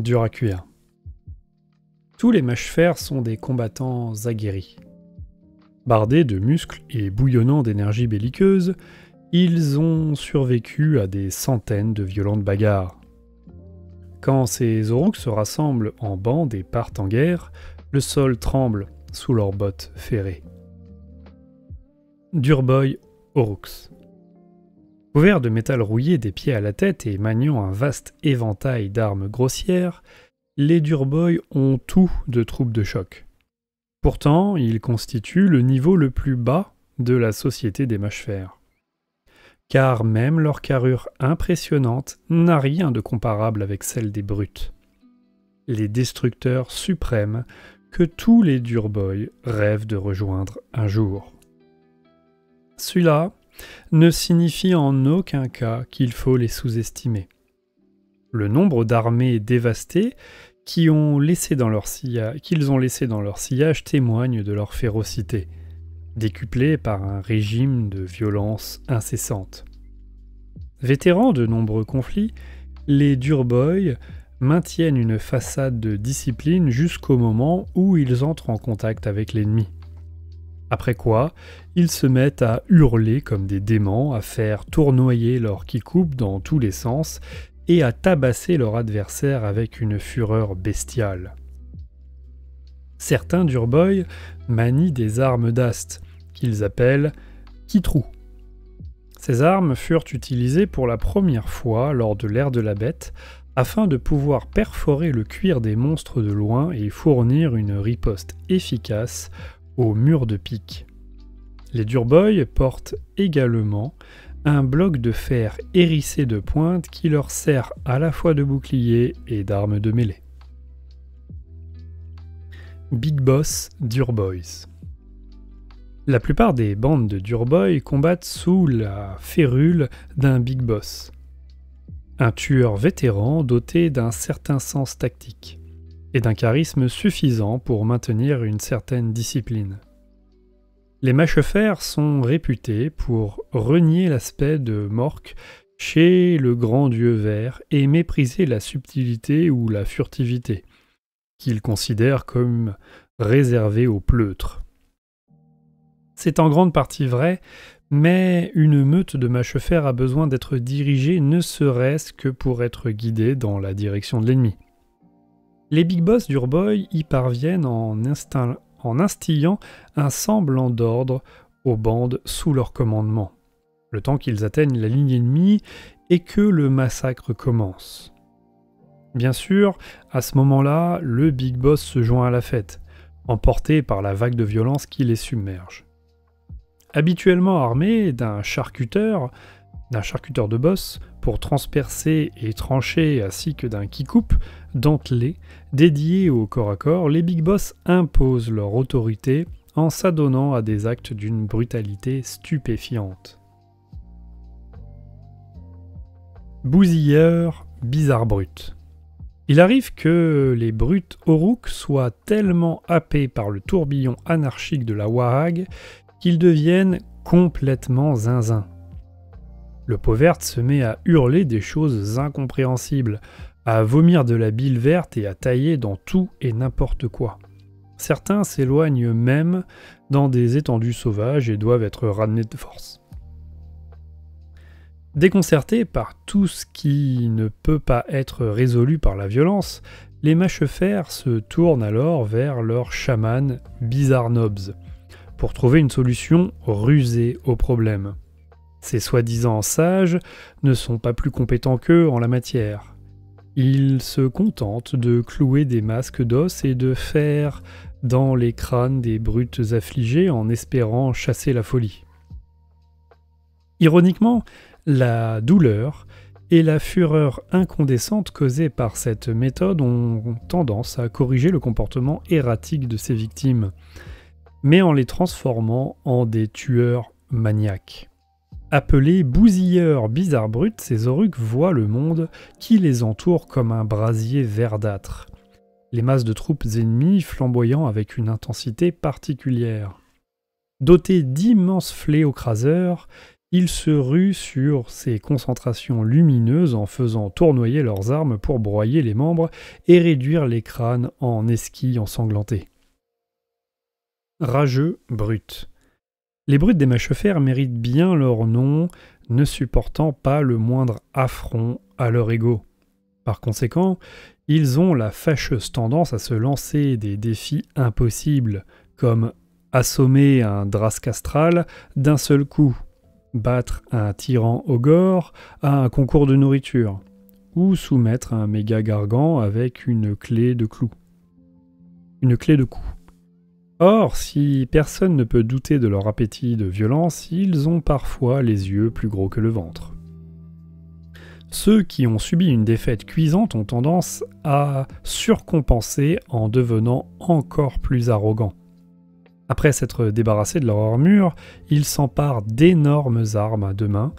dur à cuire. Tous les mâchefers sont des combattants aguerris. Bardés de muscles et bouillonnant d'énergie belliqueuse, ils ont survécu à des centaines de violentes bagarres. Quand ces aurochs se rassemblent en bande et partent en guerre, le sol tremble sous leurs bottes ferrées. Durboy Aurochs. Couverts de métal rouillé des pieds à la tête et maniant un vaste éventail d'armes grossières, les Durboy ont tout de troupes de choc. Pourtant, ils constituent le niveau le plus bas de la société des mâchefers. Car même leur carrure impressionnante n'a rien de comparable avec celle des brutes. Les destructeurs suprêmes que tous les Durboy rêvent de rejoindre un jour. Celui-là ne signifie en aucun cas qu'il faut les sous-estimer. Le nombre d'armées dévastées qu'ils ont laissé dans leur sillage témoigne de leur férocité, décuplée par un régime de violence incessante. Vétérans de nombreux conflits, les Durboy maintiennent une façade de discipline jusqu'au moment où ils entrent en contact avec l'ennemi. Après quoi, ils se mettent à hurler comme des déments, à faire tournoyer leur kikoub dans tous les sens et à tabasser leur adversaire avec une fureur bestiale. Certains Durboy manient des armes d'ast, qu'ils appellent kitrou. Ces armes furent utilisées pour la première fois lors de l'ère de la bête, afin de pouvoir perforer le cuir des monstres de loin et fournir une riposte efficace aux murs de pique. Les Durboy portent également un bloc de fer hérissé de pointe qui leur sert à la fois de bouclier et d'arme de mêlée. Big Boss Durboys. La plupart des bandes de Durboy combattent sous la férule d'un Big Boss, un tueur vétéran doté d'un certain sens tactique et d'un charisme suffisant pour maintenir une certaine discipline. Les mâchefers sont réputés pour renier l'aspect de Mork chez le grand dieu vert et mépriser la subtilité ou la furtivité, qu'ils considèrent comme réservées aux pleutres. C'est en grande partie vrai, mais une meute de mâchefers a besoin d'être dirigée ne serait-ce que pour être guidée dans la direction de l'ennemi. Les Big Boss Durboy y parviennent en instillant un semblant d'ordre aux bandes sous leur commandement, le temps qu'ils atteignent la ligne ennemie et que le massacre commence. Bien sûr, à ce moment-là, le Big Boss se joint à la fête, emporté par la vague de violence qui les submerge. Habituellement armé d'un charcuteur de boss pour transpercer et trancher ainsi que d'un kikoup dentelé dédié au corps à corps, les Big Boss imposent leur autorité en s'adonnant à des actes d'une brutalité stupéfiante. Bousilleurs bizarre brutes. Il arrive que les brutes Aurochs soient tellement happés par le tourbillon anarchique de la Warag qu'ils deviennent complètement zinzin. Le peau verte se met à hurler des choses incompréhensibles, à vomir de la bile verte et à tailler dans tout et n'importe quoi. Certains s'éloignent même dans des étendues sauvages et doivent être ramenés de force. Déconcertés par tout ce qui ne peut pas être résolu par la violence, les mâchefers se tournent alors vers leur chaman Bizarre Knobs pour trouver une solution rusée au problème. Ces soi-disant sages ne sont pas plus compétents qu'eux en la matière. Ils se contentent de clouer des masques d'os et de faire dans les crânes des brutes affligées en espérant chasser la folie. Ironiquement, la douleur et la fureur incandescente causées par cette méthode ont tendance à corriger le comportement erratique de ses victimes, mais en les transformant en des tueurs maniaques. Appelés bousilleurs bizarres brutes, ces aurochs voient le monde qui les entoure comme un brasier verdâtre, les masses de troupes ennemies flamboyant avec une intensité particulière. Dotés d'immenses fléaux craseurs, ils se ruent sur ces concentrations lumineuses en faisant tournoyer leurs armes pour broyer les membres et réduire les crânes en esquilles ensanglantées. Rageux brutes. Les brutes des mâchefers méritent bien leur nom, ne supportant pas le moindre affront à leur ego. Par conséquent, ils ont la fâcheuse tendance à se lancer des défis impossibles, comme assommer un drasque astral d'un seul coup, battre un tyran ogre à un concours de nourriture, ou soumettre un méga gargan avec une clé de clou. Une clé de cou. Or, si personne ne peut douter de leur appétit de violence, ils ont parfois les yeux plus gros que le ventre. Ceux qui ont subi une défaite cuisante ont tendance à surcompenser en devenant encore plus arrogants. Après s'être débarrassés de leur armure, ils s'emparent d'énormes armes à deux mains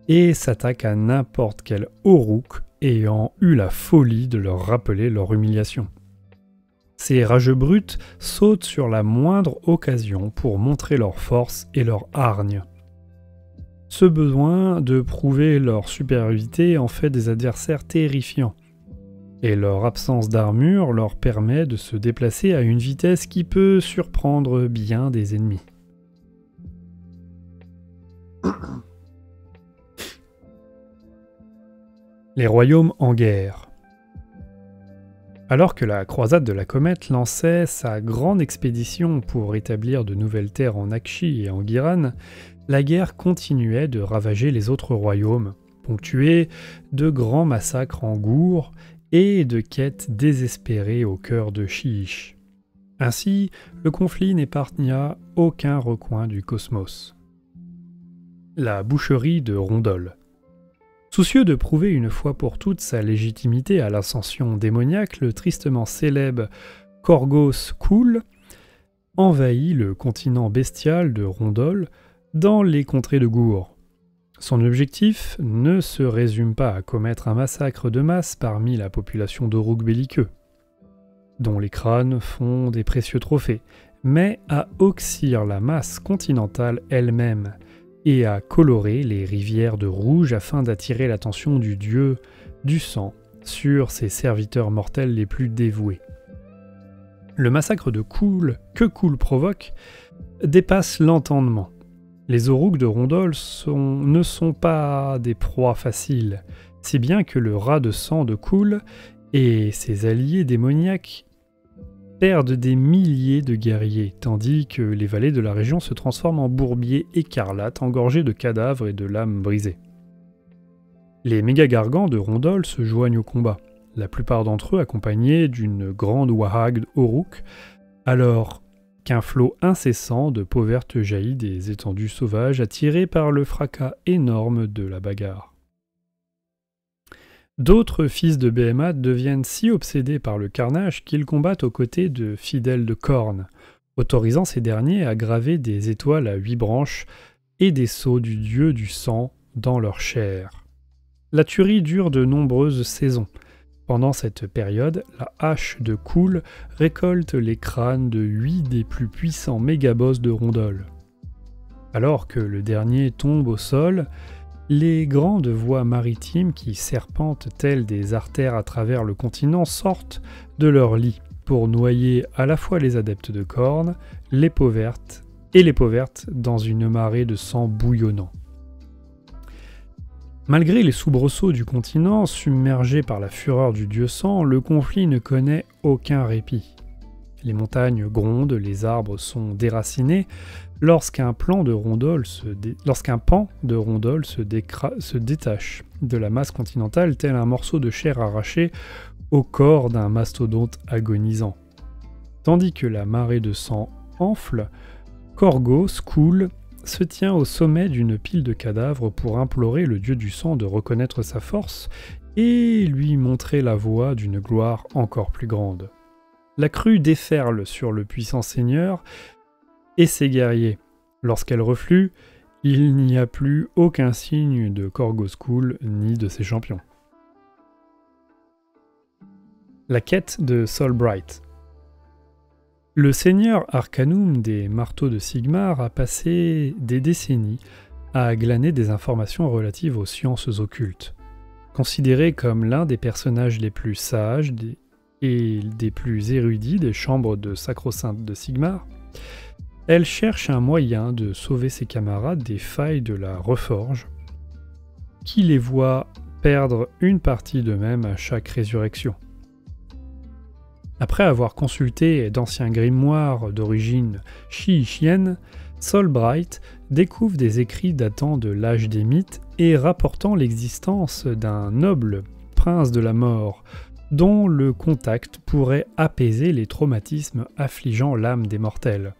et s'attaquent à n'importe quel Orruk ayant eu la folie de leur rappeler leur humiliation. Ces rageux brutes sautent sur la moindre occasion pour montrer leur force et leur hargne. Ce besoin de prouver leur supériorité en fait des adversaires terrifiants, et leur absence d'armure leur permet de se déplacer à une vitesse qui peut surprendre bien des ennemis. Les royaumes en guerre. Alors que la croisade de la comète lançait sa grande expédition pour établir de nouvelles terres en Akshi et en Giran, la guerre continuait de ravager les autres royaumes, ponctuée de grands massacres en Gour et de quêtes désespérées au cœur de Shiish. Ainsi, le conflit n'épargna aucun recoin du cosmos. La boucherie de Rondol. Soucieux de prouver une fois pour toutes sa légitimité à l'ascension démoniaque, le tristement célèbre Korgos Kul envahit le continent bestial de Rondol dans les contrées de Gour. Son objectif ne se résume pas à commettre un massacre de masse parmi la population d'Orruk belliqueux, dont les crânes font des précieux trophées, mais à oxyre la masse continentale elle-même, et à colorer les rivières de rouge afin d'attirer l'attention du dieu du sang sur ses serviteurs mortels les plus dévoués. Le massacre de Kul que Kul provoque dépasse l'entendement. Les Orruk de Rondol ne sont pas des proies faciles, si bien que le rat de sang de Kul et ses alliés démoniaques perdent des milliers de guerriers, tandis que les vallées de la région se transforment en bourbiers écarlates engorgés de cadavres et de lames brisées. Les méga-gargans de Rondol se joignent au combat, la plupart d'entre eux accompagnés d'une grande wahag Orruk, alors qu'un flot incessant de peau verte jaillit des étendues sauvages attirés par le fracas énorme de la bagarre. D'autres fils de Behemoth deviennent si obsédés par le carnage qu'ils combattent aux côtés de fidèles de Khorne, autorisant ces derniers à graver des étoiles à 8 branches et des sceaux du dieu du sang dans leur chair. La tuerie dure de nombreuses saisons. Pendant cette période, la hache de Kul récolte les crânes de 8 des plus puissants mégaboss de Rondol. Alors que le dernier tombe au sol, les grandes voies maritimes qui serpentent telles des artères à travers le continent sortent de leur lit pour noyer à la fois les adeptes de Khorne, les peaux vertes dans une marée de sang bouillonnant. Malgré les soubresauts du continent, submergé par la fureur du dieu sang, le conflit ne connaît aucun répit. Les montagnes grondent, les arbres sont déracinés, lorsqu'un pan de Rondol se détache de la masse continentale tel un morceau de chair arraché au corps d'un mastodonte agonisant. Tandis que la marée de sang enfle, Korgos Kul se tient au sommet d'une pile de cadavres pour implorer le dieu du sang de reconnaître sa force et lui montrer la voie d'une gloire encore plus grande. La crue déferle sur le puissant seigneur et ses guerriers. Lorsqu'elle reflue, il n'y a plus aucun signe de Korgos Kul ni de ses champions. La quête de Solbright. Le seigneur Arcanum des marteaux de Sigmar a passé des décennies à glaner des informations relatives aux sciences occultes. Considérée comme l'un des personnages les plus sages et des plus érudits des chambres de Sacro-Sainte de Sigmar, elle cherche un moyen de sauver ses camarades des failles de la Reforge, qui les voit perdre une partie d'eux-mêmes à chaque résurrection. Après avoir consulté d'anciens grimoires d'origine chiichienne, Solbright découvre des écrits datant de l'âge des mythes et rapportant l'existence d'un noble prince de la mort, dont le contact pourrait apaiser les traumatismes affligeant l'âme des mortels.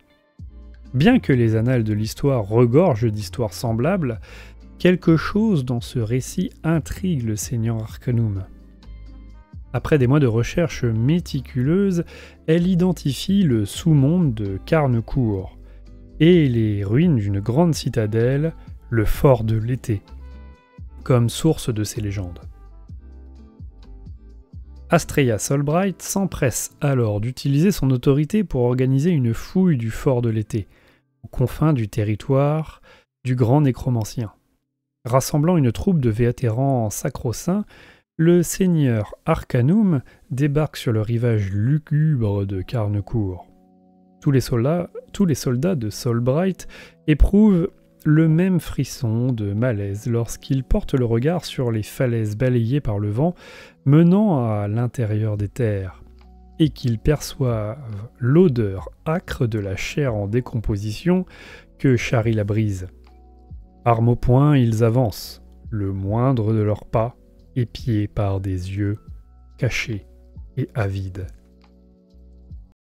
Bien que les annales de l'histoire regorgent d'histoires semblables, quelque chose dans ce récit intrigue le seigneur Arcanum. Après des mois de recherche méticuleuse, elle identifie le sous-monde de Carnecourt et les ruines d'une grande citadelle, le fort de l'été, comme source de ces légendes. Astrea Solbright s'empresse alors d'utiliser son autorité pour organiser une fouille du fort de l'été, aux confins du territoire du grand nécromancien. Rassemblant une troupe de vétérans sacro-saints, le seigneur Arcanum débarque sur le rivage lugubre de Carnecourt. Tous les soldats de Solbright éprouvent le même frisson de malaise lorsqu'ils portent le regard sur les falaises balayées par le vent menant à l'intérieur des terres, et qu'ils perçoivent l'odeur âcre de la chair en décomposition que charrie la brise. Armes au poing, ils avancent, le moindre de leurs pas épié par des yeux cachés et avides.